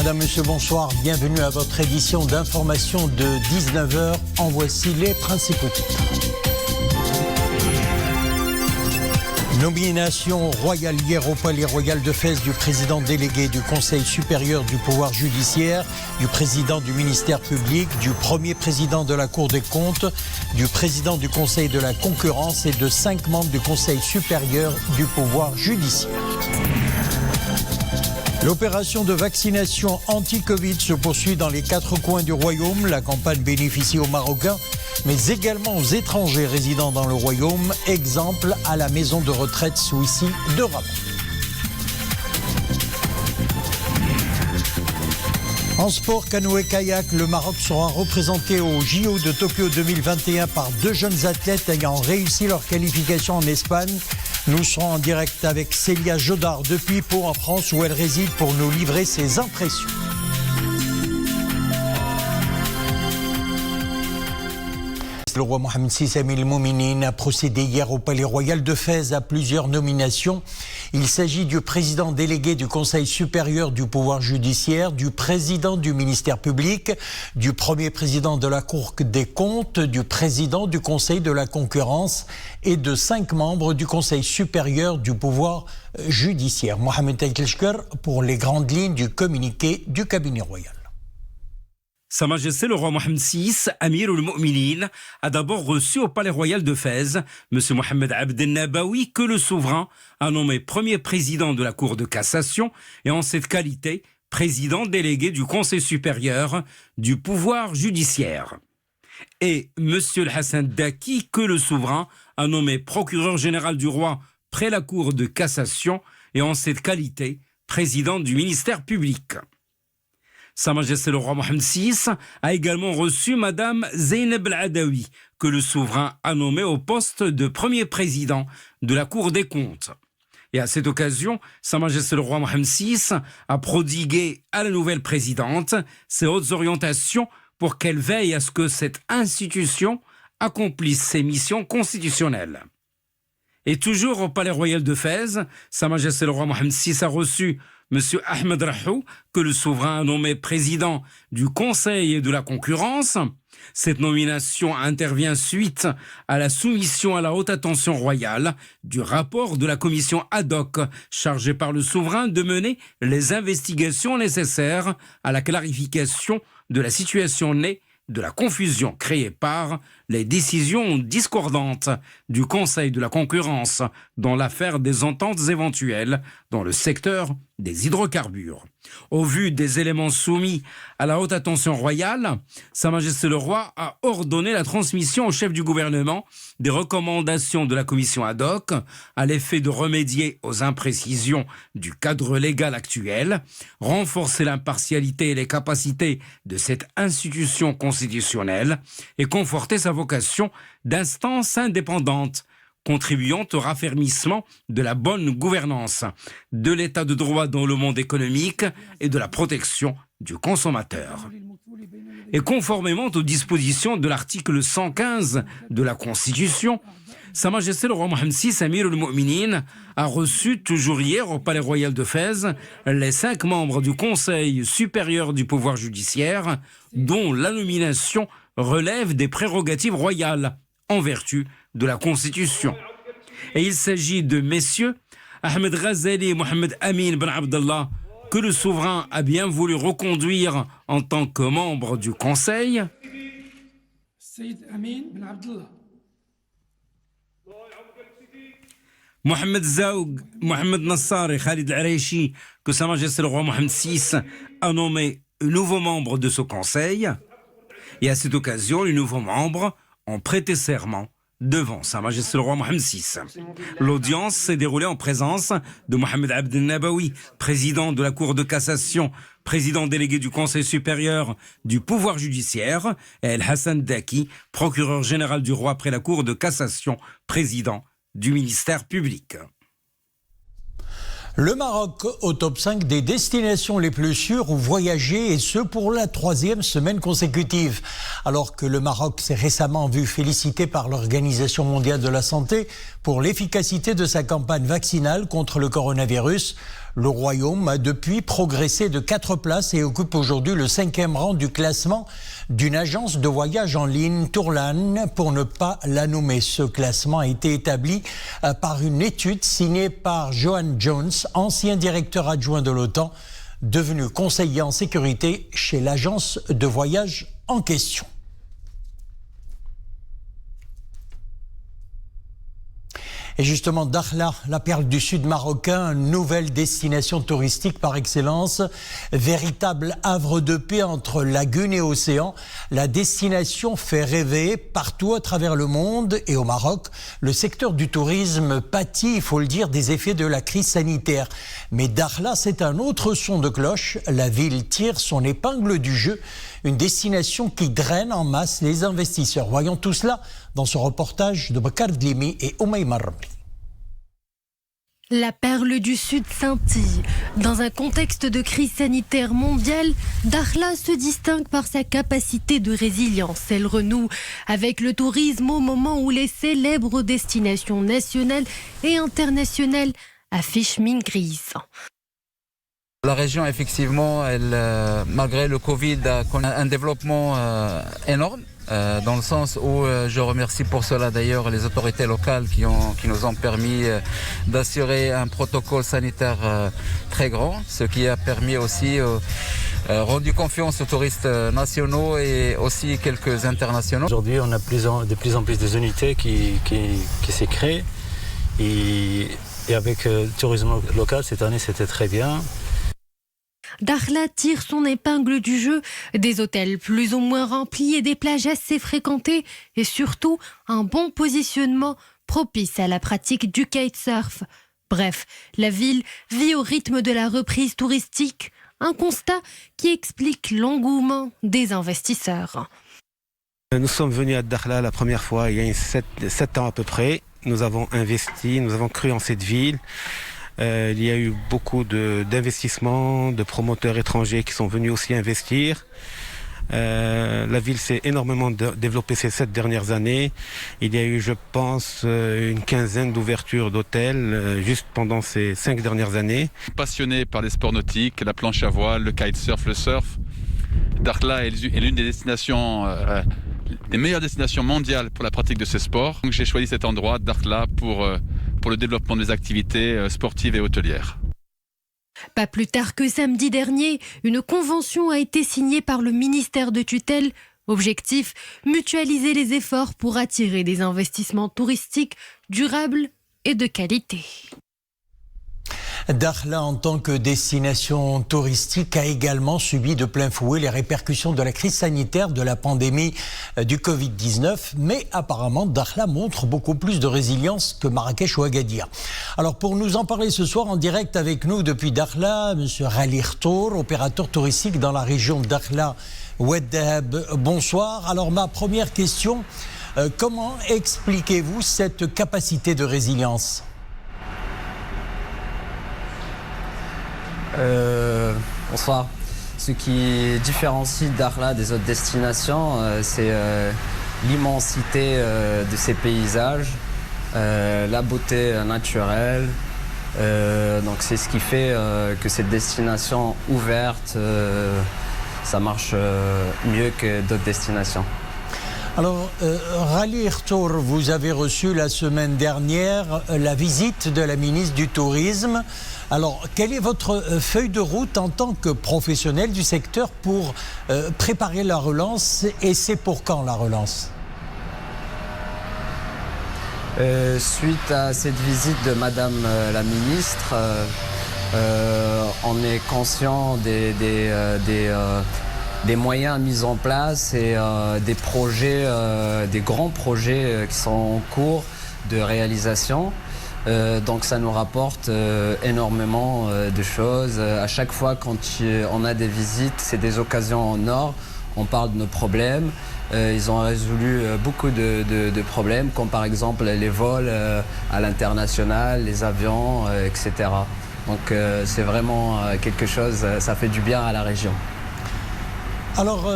Madame, Monsieur, bonsoir. Bienvenue à votre édition d'information de 19h. En voici les principaux titres. Nomination royale hier au Palais Royal de Fès du président délégué du Conseil supérieur du pouvoir judiciaire, du président du ministère public, du premier président de la Cour des comptes, du président du Conseil de la concurrence et de 5 membres du Conseil supérieur du pouvoir judiciaire. L'opération de vaccination anti-Covid se poursuit dans les 4 coins du royaume. La campagne bénéficie aux Marocains, mais également aux étrangers résidant dans le royaume. Exemple à la maison de retraite Souissi de Rabat. En sport canoë-kayak, le Maroc sera représenté au JO de Tokyo 2021 par 2 jeunes athlètes ayant réussi leur qualification en Espagne. Nous serons en direct avec Célia Jodard depuis Pau en France où elle réside pour nous livrer ses impressions. Le roi Mohamed VI Amir el-Mouminin a procédé hier au Palais Royal de Fès à plusieurs nominations. Il s'agit du président délégué du Conseil supérieur du pouvoir judiciaire, du président du ministère public, du premier président de la Cour des comptes, du président du Conseil de la concurrence et de 5 membres du Conseil supérieur du pouvoir judiciaire. Mohamed Telkeshker pour les grandes lignes du communiqué du cabinet royal. Sa Majesté le roi Mohamed VI, Amir el-Mouminin, a d'abord reçu au Palais Royal de Fès M. Mohamed Abdel Nabawi, que le souverain a nommé premier président de la Cour de cassation et en cette qualité, président délégué du Conseil supérieur du pouvoir judiciaire. Et M. Hassan Daki, que le souverain a nommé procureur général du roi près la Cour de cassation et en cette qualité, président du ministère public. Sa Majesté le roi Mohamed VI a également reçu Madame Zeynep El-Adawi, que le souverain a nommée au poste de premier président de la Cour des comptes. Et à cette occasion, Sa Majesté le roi Mohamed VI a prodigué à la nouvelle présidente ses hautes orientations pour qu'elle veille à ce que cette institution accomplisse ses missions constitutionnelles. Et toujours au Palais Royal de Fès, Sa Majesté le roi Mohamed VI a reçu M. Ahmed Rahou, que le souverain a nommé président du Conseil et de la concurrence. Cette nomination intervient suite à la soumission à la haute attention royale du rapport de la commission ad hoc chargée par le souverain de mener les investigations nécessaires à la clarification de la situation née de la confusion créée par les décisions discordantes du Conseil de la concurrence dans l'affaire des ententes éventuelles dans le secteur des hydrocarbures. Au vu des éléments soumis à la haute attention royale, Sa Majesté le roi a ordonné la transmission au chef du gouvernement des recommandations de la commission ad hoc à l'effet de remédier aux imprécisions du cadre légal actuel, renforcer l'impartialité et les capacités de cette institution constitutionnelle et conforter sa vocation d'instance indépendante, contribuant au raffermissement de la bonne gouvernance, de l'état de droit dans le monde économique et de la protection du consommateur. Et conformément aux dispositions de l'article 115 de la Constitution, Sa Majesté le roi Mohamed VI, Amir el-Mouminin, a reçu toujours hier au Palais Royal de Fès les 5 membres du Conseil supérieur du pouvoir judiciaire, dont la nomination relève des prérogatives royales en vertu de la Constitution. Et il s'agit de messieurs Ahmed Ghazali et Mohamed Amin Ben Abdallah, que le souverain a bien voulu reconduire en tant que membre du Conseil. Mohamed Zaoug, Mohamed Nassar et Khalid Al-Araichi, que Sa Majesté le roi Mohamed VI a nommé nouveaux membres de ce Conseil. Et à cette occasion, les nouveaux membres ont prêté serment devant Sa Majesté le roi Mohamed VI. L'audience s'est déroulée en présence de Mohamed Abdel Nabawi, président de la Cour de cassation, président délégué du Conseil supérieur du pouvoir judiciaire, et El Hassan Daki, procureur général du roi près la Cour de cassation, président du ministère public. Le Maroc au top 5 des destinations les plus sûres où voyager, et ce pour la 3e semaine consécutive. Alors que le Maroc s'est récemment vu félicité par l'Organisation mondiale de la santé pour l'efficacité de sa campagne vaccinale contre le coronavirus, Le royaume a depuis progressé de 4 places et occupe aujourd'hui le 5e rang du classement d'une agence de voyage en ligne, Tourlan, pour ne pas la nommer. Ce classement a été établi par une étude signée par Johan Jones, ancien directeur adjoint de l'OTAN, devenu conseiller en sécurité chez l'agence de voyage en question. Et justement, Dakhla, la perle du sud marocain, nouvelle destination touristique par excellence, véritable havre de paix entre lagune et océan. La destination fait rêver partout à travers le monde et au Maroc. Le secteur du tourisme pâtit, il faut le dire, des effets de la crise sanitaire. Mais Dakhla, c'est un autre son de cloche. La ville tire son épingle du jeu. Une destination qui draine en masse les investisseurs. Voyons tout cela dans ce reportage de Bakar Dlimi et Oumaïma Ramli. La perle du Sud scintille. Dans un contexte de crise sanitaire mondiale, Dakhla se distingue par sa capacité de résilience. Elle renoue avec le tourisme au moment où les célèbres destinations nationales et internationales affichent mine grise. La région, effectivement, malgré le Covid, a connu un développement énorme, dans le sens où je remercie pour cela d'ailleurs les autorités locales qui nous ont permis d'assurer un protocole sanitaire très grand, ce qui a permis aussi rendu confiance aux touristes nationaux et aussi quelques internationaux. Aujourd'hui, on a de plus en plus des unités qui s'est créées et avec le tourisme local cette année, c'était très bien. Dakhla tire son épingle du jeu, des hôtels plus ou moins remplis et des plages assez fréquentées et surtout un bon positionnement propice à la pratique du kitesurf. Bref, la ville vit au rythme de la reprise touristique, un constat qui explique l'engouement des investisseurs. Nous sommes venus à Dakhla la première fois il y a 7 ans à peu près. Nous avons investi, nous avons cru en cette ville. Il y a eu beaucoup d'investissements, de promoteurs étrangers qui sont venus aussi investir. La ville s'est énormément développée ces 7 dernières années. Il y a eu, je pense, une quinzaine d'ouvertures d'hôtels juste pendant ces 5 dernières années. Passionné par les sports nautiques, la planche à voile, le kitesurf, le surf, Dakhla est l'une des destinations, des meilleures destinations mondiales pour la pratique de ces sports. Donc j'ai choisi cet endroit, Dakhla, pour le développement des activités sportives et hôtelières. Pas plus tard que samedi dernier, une convention a été signée par le ministère de tutelle. Objectif, mutualiser les efforts pour attirer des investissements touristiques durables et de qualité. Dakhla, en tant que destination touristique, a également subi de plein fouet les répercussions de la crise sanitaire de la pandémie du Covid-19. Mais apparemment, Dakhla montre beaucoup plus de résilience que Marrakech ou Agadir. Alors, pour nous en parler ce soir en direct avec nous depuis Dakhla, M. Rali Khtour, opérateur touristique dans la région de Dakhla, Oued Dahab. Bonsoir. Alors, ma première question, comment expliquez-vous cette capacité de résilience ? Bonsoir. Ce qui différencie Dakhla des autres destinations, c'est l'immensité de ses paysages, la beauté naturelle. Donc c'est ce qui fait que cette destination ouverte, ça marche mieux que d'autres destinations. Alors, Rali Khtour, vous avez reçu la semaine dernière la visite de la ministre du Tourisme. Alors, quelle est votre feuille de route en tant que professionnel du secteur pour préparer la relance et c'est pour quand la relance ? Suite à cette visite de Madame la ministre, on est conscient des moyens mis en place et des projets, des grands projets qui sont en cours de réalisation. Donc ça nous rapporte énormément de choses. À chaque fois quand on a des visites, c'est des occasions en or. On parle de nos problèmes. Ils ont résolu beaucoup de problèmes, comme par exemple les vols à l'international, les avions, etc. Donc c'est vraiment quelque chose, ça fait du bien à la région. Alors,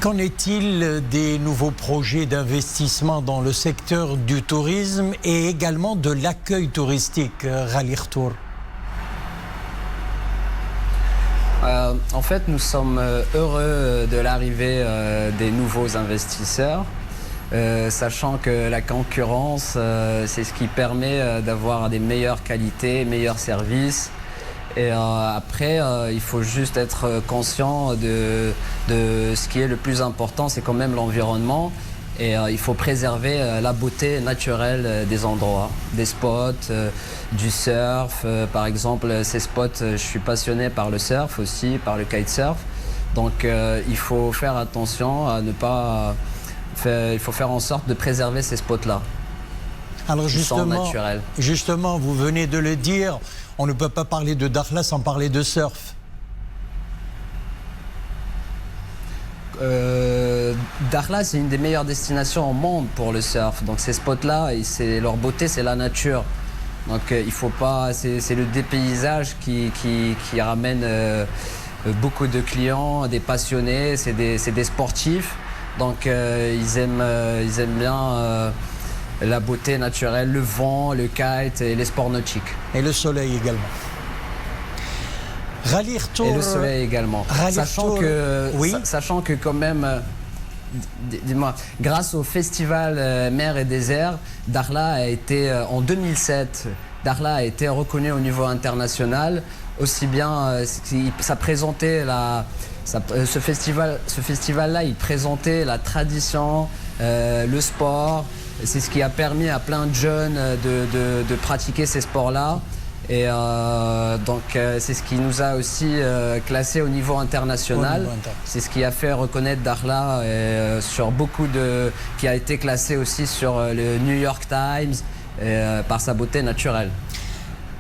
qu'en est-il des nouveaux projets d'investissement dans le secteur du tourisme et également de l'accueil touristique, Rali Khtour ? En fait, nous sommes heureux de l'arrivée des nouveaux investisseurs, sachant que la concurrence, c'est ce qui permet d'avoir des meilleures qualités, meilleurs services. Et après, il faut juste être conscient de ce qui est le plus important, c'est quand même l'environnement. Et il faut préserver la beauté naturelle des endroits, des spots, du surf. Par exemple, ces spots, je suis passionné par le surf aussi, par le kitesurf. Donc il faut faire attention à ne pas... il faut faire en sorte de préserver ces spots-là. Alors justement, vous venez de le dire, on ne peut pas parler de Dakhla sans parler de surf. Dakhla, c'est une des meilleures destinations au monde pour le surf. Donc ces spots-là, leur beauté, c'est la nature. Donc il faut pas, c'est le dépaysage qui ramène beaucoup de clients, des passionnés, c'est des sportifs. Donc ils aiment bien la beauté naturelle, le vent, le kite et les sports nautiques. Et le soleil également. Et le soleil également. Sachant que quand même, dis-moi, grâce au festival Mer et Désert, Dakhla a été, en 2007, Dakhla a été reconnu au niveau international. Aussi bien, ça présentait ce festival-là, il présentait la tradition, le sport. C'est ce qui a permis à plein de jeunes de pratiquer ces sports-là. Et donc c'est ce qui nous a aussi classé au niveau international. C'est ce qui a fait reconnaître Dakhla qui a été classé aussi sur le New York Times par sa beauté naturelle.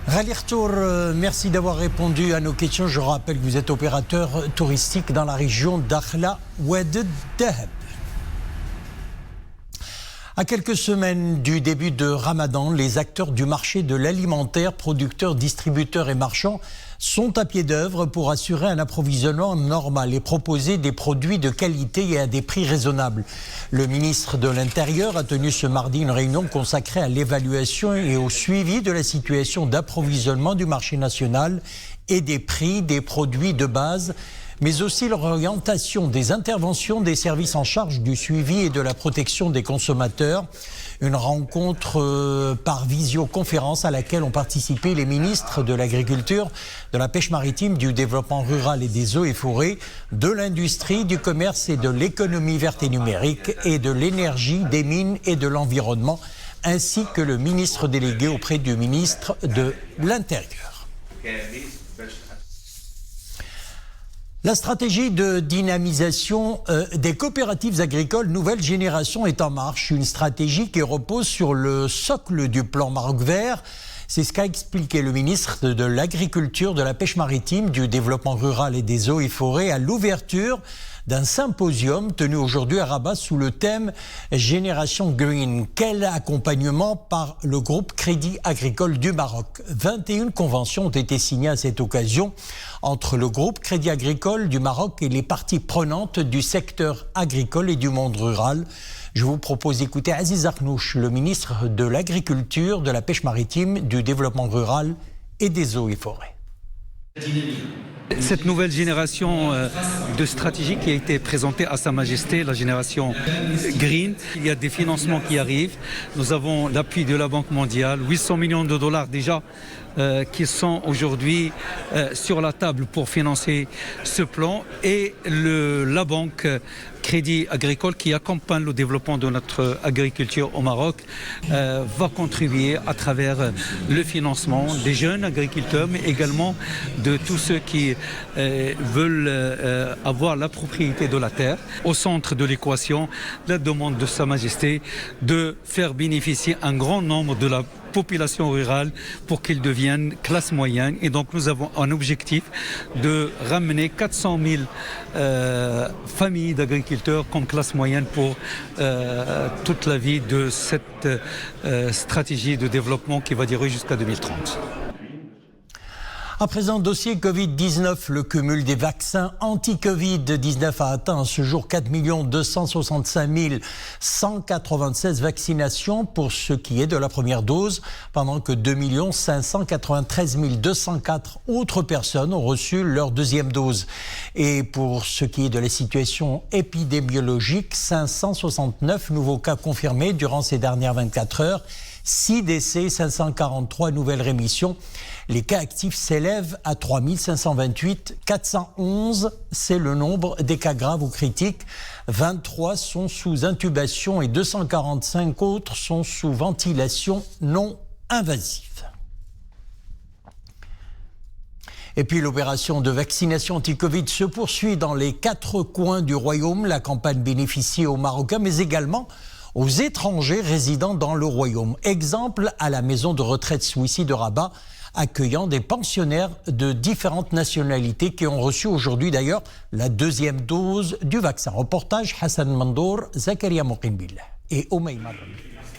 Rally Retour, merci d'avoir répondu à nos questions. Je rappelle que vous êtes opérateur touristique dans la région Dakhla Oued Dahab. À quelques semaines du début de Ramadan, les acteurs du marché de l'alimentaire, producteurs, distributeurs et marchands, sont à pied d'œuvre pour assurer un approvisionnement normal et proposer des produits de qualité et à des prix raisonnables. Le ministre de l'Intérieur a tenu ce mardi une réunion consacrée à l'évaluation et au suivi de la situation d'approvisionnement du marché national et des prix des produits de base, mais aussi l'orientation des interventions des services en charge du suivi et de la protection des consommateurs. Une rencontre par visioconférence à laquelle ont participé les ministres de l'Agriculture, de la Pêche maritime, du Développement rural et des eaux et forêts, de l'Industrie, du Commerce et de l'Économie verte et numérique, et de l'Énergie, des Mines et de l'Environnement, ainsi que le ministre délégué auprès du ministre de l'Intérieur. La stratégie de dynamisation des coopératives agricoles nouvelle génération est en marche. Une stratégie qui repose sur le socle du plan Maroc Vert. C'est ce qu'a expliqué le ministre de l'Agriculture, de la Pêche maritime, du Développement rural et des eaux et forêts à l'ouverture d'un symposium tenu aujourd'hui à Rabat sous le thème Génération Green. Quel accompagnement par le groupe Crédit Agricole du Maroc. 21 conventions ont été signées à cette occasion entre le groupe Crédit Agricole du Maroc et les parties prenantes du secteur agricole et du monde rural. Je vous propose d'écouter Aziz Arnouch, le ministre de l'Agriculture, de la Pêche maritime, du Développement rural et des eaux et forêts. Cette nouvelle génération de stratégie qui a été présentée à Sa Majesté, la génération Green, il y a des financements qui arrivent. Nous avons l'appui de la Banque mondiale, 800 millions de dollars déjà qui sont aujourd'hui sur la table pour financer ce plan, et la Banque Crédit Agricole qui accompagne le développement de notre agriculture au Maroc va contribuer à travers le financement des jeunes agriculteurs, mais également de tous ceux qui veulent avoir la propriété de la terre. Au centre de l'équation, la demande de Sa Majesté de faire bénéficier un grand nombre de la population rurale pour qu'ils deviennent classe moyenne. Et donc nous avons un objectif de ramener 400 000 familles d'agriculteurs comme classe moyenne pour toute la vie de cette stratégie de développement qui va durer jusqu'à 2030. À présent, dossier Covid-19, le cumul des vaccins anti-Covid-19 a atteint à ce jour 4 265 196 vaccinations pour ce qui est de la première dose, pendant que 2 593 204 autres personnes ont reçu leur deuxième dose. Et pour ce qui est de la situation épidémiologique, 569 nouveaux cas confirmés durant ces dernières 24 heures. 6 décès, 543 nouvelles rémissions. Les cas actifs s'élèvent à 3 528. 411, c'est le nombre des cas graves ou critiques. 23 sont sous intubation et 245 autres sont sous ventilation non invasive. Et puis l'opération de vaccination anti-Covid se poursuit dans les 4 coins du royaume. La campagne bénéficie aux Marocains, mais également aux étrangers résidant dans le royaume. Exemple à la maison de retraite Swissi de Rabat, accueillant des pensionnaires de différentes nationalités qui ont reçu aujourd'hui d'ailleurs la deuxième dose du vaccin. Reportage Hassan Mandour, Zakaria Mokimbil et Omeïma.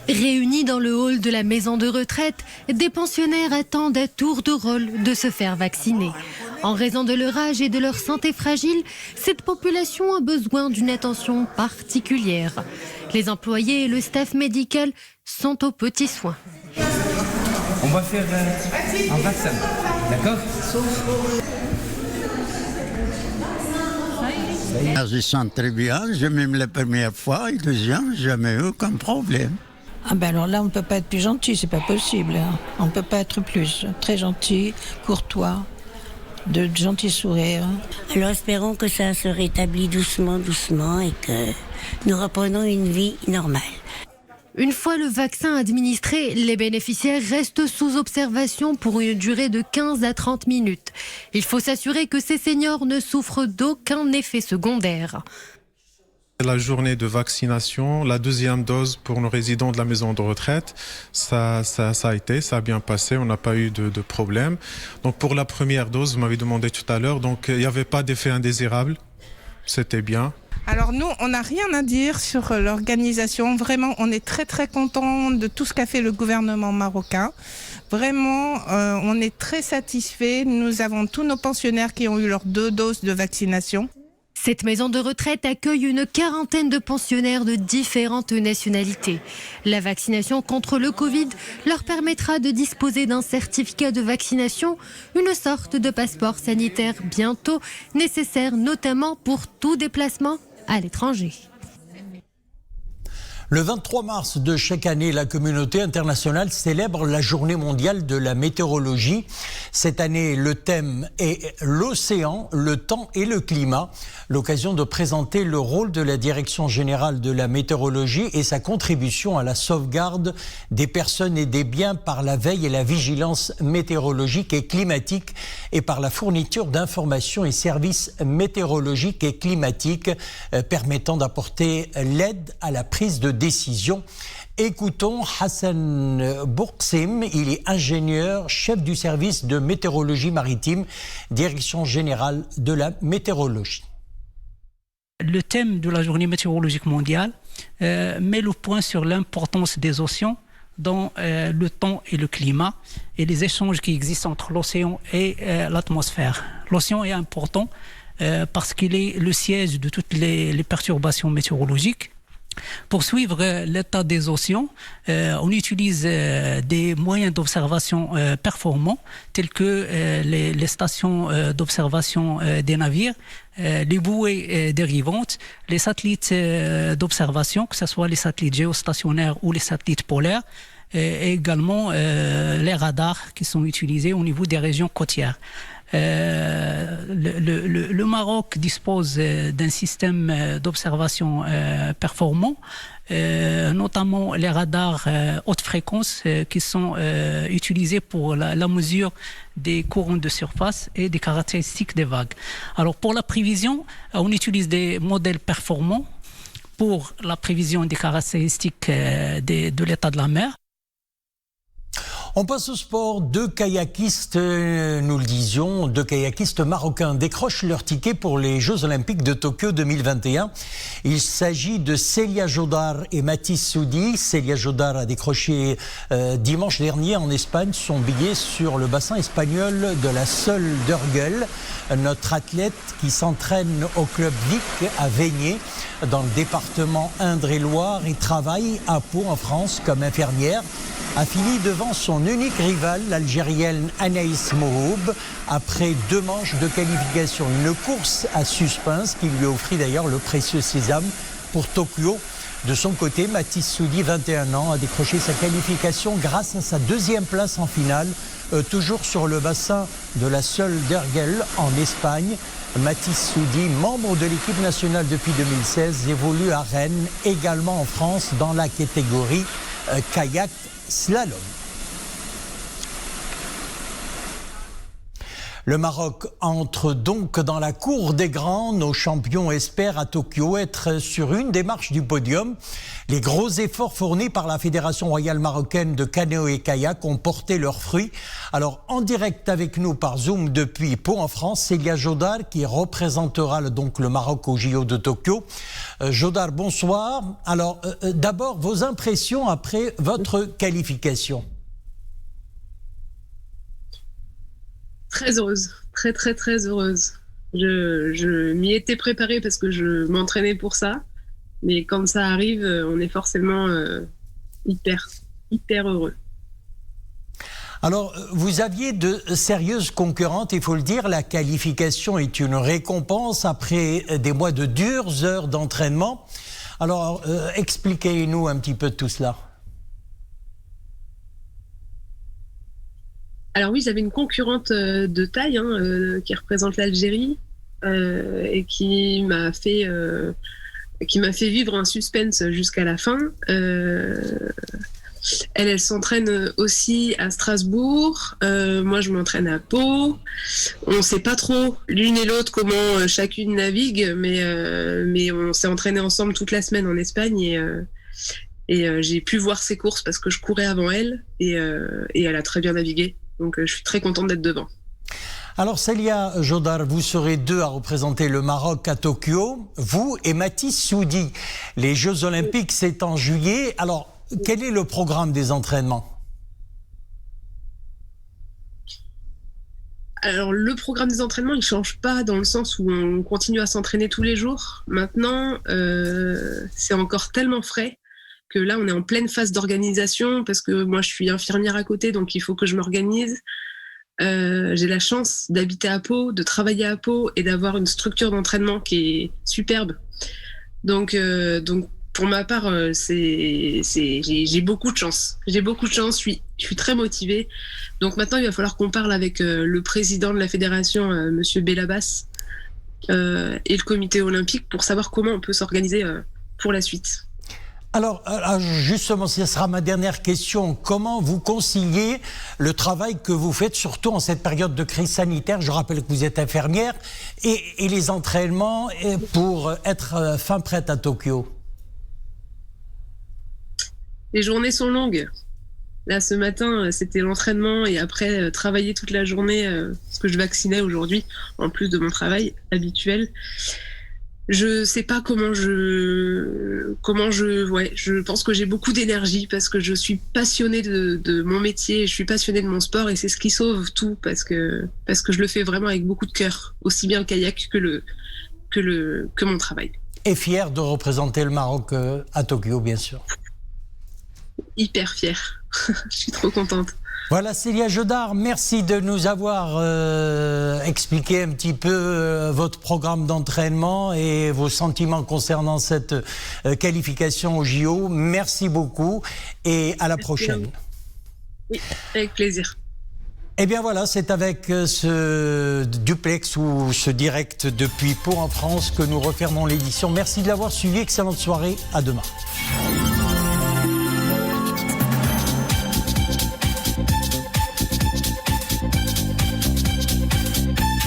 Réunis dans le hall de la maison de retraite, des pensionnaires attendent à tour de rôle de se faire vacciner. En raison de leur âge et de leur santé fragile, cette population a besoin d'une attention particulière. Les employés et le staff médical sont aux petits soins. On va faire un vaccin, d'accord ? Je sens très bien, j'ai même la première fois et deuxième, jamais eu aucun problème. Ah ben alors là, on ne peut pas être plus gentil, c'est pas possible. Hein. On ne peut pas être plus. Très gentil, courtois, de gentils sourires. Alors espérons que ça se rétablit doucement et que nous reprenons une vie normale. Une fois le vaccin administré, les bénéficiaires restent sous observation pour une durée de 15 à 30 minutes. Il faut s'assurer que ces seniors ne souffrent d'aucun effet secondaire. La journée de vaccination, la deuxième dose pour nos résidents de la maison de retraite, ça a bien passé, on n'a pas eu de problème. Donc pour la première dose, vous m'avez demandé tout à l'heure, donc il n'y avait pas d'effet indésirable, c'était bien. Alors nous, on n'a rien à dire sur l'organisation. Vraiment, on est très très contents de tout ce qu'a fait le gouvernement marocain. Vraiment, on est très satisfaits. Nous avons tous nos pensionnaires qui ont eu leurs 2 doses de vaccination. Cette maison de retraite accueille une quarantaine de pensionnaires de différentes nationalités. La vaccination contre le Covid leur permettra de disposer d'un certificat de vaccination, une sorte de passeport sanitaire bientôt, nécessaire notamment pour tout déplacement à l'étranger. Le 23 mars de chaque année, la communauté internationale célèbre la journée mondiale de la météorologie. Cette année, le thème est l'océan, le temps et le climat. L'occasion de présenter le rôle de la Direction générale de la météorologie et sa contribution à la sauvegarde des personnes et des biens par la veille et la vigilance météorologique et climatique et par la fourniture d'informations et services météorologiques et climatiques permettant d'apporter l'aide à la prise de décision. Écoutons Hassan Bourksim, il est ingénieur, chef du service de météorologie maritime, Direction générale de la météorologie. Le thème de la journée météorologique mondiale met le point sur l'importance des océans dans le temps et le climat et les échanges qui existent entre l'océan et l'atmosphère. L'océan est important parce qu'il est le siège de toutes les perturbations météorologiques. Pour suivre l'état des océans, on utilise des moyens d'observation performants tels que les stations d'observation des navires, les bouées dérivantes, les satellites d'observation, que ce soit les satellites géostationnaires ou les satellites polaires, et également les radars qui sont utilisés au niveau des régions côtières. Le Maroc dispose d'un système d'observation performant, notamment les radars haute fréquence qui sont utilisés pour la mesure des courants de surface et des caractéristiques des vagues. Alors pour la prévision, on utilise des modèles performants pour la prévision des caractéristiques de l'état de la mer. On passe au sport. Deux kayakistes, nous le disions, deux kayakistes marocains décrochent leur ticket pour les Jeux Olympiques de Tokyo 2021. Il s'agit de Célia Jodar et Mathis Soudi. Célia Jodar a décroché dimanche dernier en Espagne son billet sur le bassin espagnol de la Sol d'Urgell. Notre athlète qui s'entraîne au club Vic à Veigné, dans le département Indre-et-Loire, et travaille à Pau en France comme infirmière, a fini devant son unique rivale, l'Algérienne Anaïs Mohoub, après 2 manches de qualification. Une course à suspense qui lui offrit d'ailleurs le précieux sésame pour Tokyo. De son côté, Mathis Soudi, 21 ans, a décroché sa qualification grâce à sa 2e place en finale, toujours sur le bassin de la Sol d'Urgell en Espagne. Mathis Soudi, membre de l'équipe nationale depuis 2016, évolue à Rennes, également en France, dans la catégorie kayak slalom. Le Maroc entre donc dans la cour des grands. Nos champions espèrent à Tokyo être sur une des marches du podium. Les gros efforts fournis par la Fédération royale marocaine de canoë-kayak ont porté leurs fruits. Alors, en direct avec nous par Zoom depuis Pau en France, Célia Jodar qui représentera donc le Maroc au JO de Tokyo. Jodar, bonsoir. Alors, d'abord, vos impressions après votre qualification. Très heureuse, très heureuse. Je m'y étais préparée parce que je m'entraînais pour ça, mais quand ça arrive, on est forcément hyper heureux. Alors, vous aviez de sérieuses concurrentes, il faut le dire. La qualification est une récompense après des mois de dures heures d'entraînement. Alors, expliquez-nous un petit peu tout cela. Alors oui, j'avais une concurrente de taille qui représente l'Algérie et qui m'a fait vivre un suspense jusqu'à la fin. Elle s'entraîne aussi à Strasbourg. Moi, je m'entraîne à Pau. On ne sait pas trop l'une et l'autre comment chacune navigue, mais on s'est entraîné ensemble toute la semaine en Espagne et j'ai pu voir ses courses parce que je courais avant elle et elle a très bien navigué. Donc, je suis très contente d'être devant. Alors, Célia Jodar, vous serez 2 à représenter le Maroc à Tokyo, vous et Mathis Soudi. Les Jeux Olympiques, c'est en juillet. Alors, quel est le programme des entraînements ? Alors, le programme des entraînements, il ne change pas dans le sens où on continue à s'entraîner tous les jours. Maintenant, c'est encore tellement frais que là, on est en pleine phase d'organisation parce que moi, je suis infirmière à côté, donc il faut que je m'organise. J'ai la chance d'habiter à Pau, de travailler à Pau et d'avoir une structure d'entraînement qui est superbe. Donc pour ma part, j'ai beaucoup de chance. J'ai beaucoup de chance, je suis très motivée. Donc maintenant, il va falloir qu'on parle avec le président de la fédération, Monsieur Belabas, et le comité olympique pour savoir comment on peut s'organiser pour la suite. Alors, justement, ce sera ma dernière question. Comment vous conciliez le travail que vous faites, surtout en cette période de crise sanitaire, je rappelle que vous êtes infirmière, et les entraînements pour être fin prête à Tokyo? Les journées sont longues. Là, ce matin, c'était l'entraînement et après, travailler toute la journée, parce que je vaccinais aujourd'hui, en plus de mon travail habituel. Je sais pas je pense que j'ai beaucoup d'énergie parce que je suis passionnée de mon métier, je suis passionnée de mon sport et c'est ce qui sauve tout parce que je le fais vraiment avec beaucoup de cœur, aussi bien le kayak que mon travail. Et fière de représenter le Maroc à Tokyo, bien sûr. Hyper fière. Je suis trop contente. Voilà, Célia Jodar, merci de nous avoir expliqué un petit peu votre programme d'entraînement et vos sentiments concernant cette qualification au JO. Merci beaucoup et à la prochaine. Oui, avec plaisir. Eh bien voilà, c'est avec ce duplex ou ce direct depuis Pau en France que nous refermons l'édition. Merci de l'avoir suivi, excellente soirée, à demain.